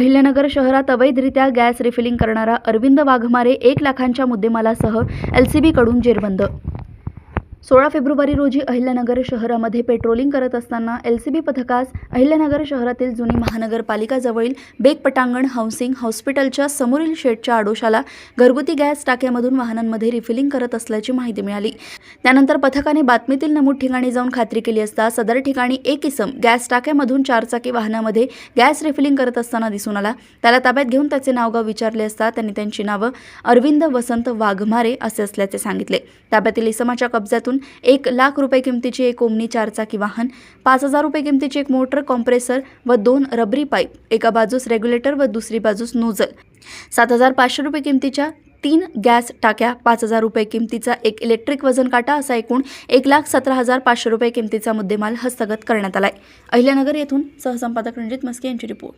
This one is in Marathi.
अहिल्यानगर शहरात अवैधरित्या गॅस रिफिलिंग करणारा अरविंद वाघमारे 1 लाखांच्या मुद्देमालासह LCB-कडून जेरबंद. 16 फेब्रुवारी रोजी अहिल्यानगर शहरामध्ये पेट्रोलिंग करत असताना LCB पथकास अहिल्यानगर शहरातील जुनी महानगरपालिकाजवळील बेक पटांगण हाऊसिंग हॉस्पिटलच्या समोरील शेडच्या आडोशाला घरगुती गॅस टाक्यामधून वाहनांमध्ये रिफिलिंग करत असल्याची माहिती मिळाली. त्यानंतर पथकाने बातमीतील नमूद ठिकाणी जाऊन खात्री केली असता सदर ठिकाणी एक इसम गॅस टाक्यामधून 4 चाकी वाहनामध्ये गॅस रिफिलिंग करत असताना दिसून आला. त्याला ताब्यात घेऊन त्याचे नावगाव विचारले असता त्यांनी त्यांची नावं अरविंद वसंत वाघमारे असे असल्याचे सांगितले. ताब्यातील इसमाच्या कब्जातून 1 लाख रुपये किमतीची एक ओमनी 4 चाकी वाहन, 5,000 रुपये किमतीची एक मोटर कॉम्प्रेसर व 2 रबरी पाईप, एका बाजूस रेग्युलेटर व दुसरी बाजूस नोझल, 7,500 रुपये किमतीच्या 3 गॅस टाक्या, 5,000 रुपये किमतीचा एक इलेक्ट्रिक वजन काटा असा एकूण 1,17,500 रुपये किमतीचा मुद्देमाल हस्तगत करण्यात आलाय. अहिल्यानगर येथून सहसंपादक रणजित मस्के यांची रिपोर्ट.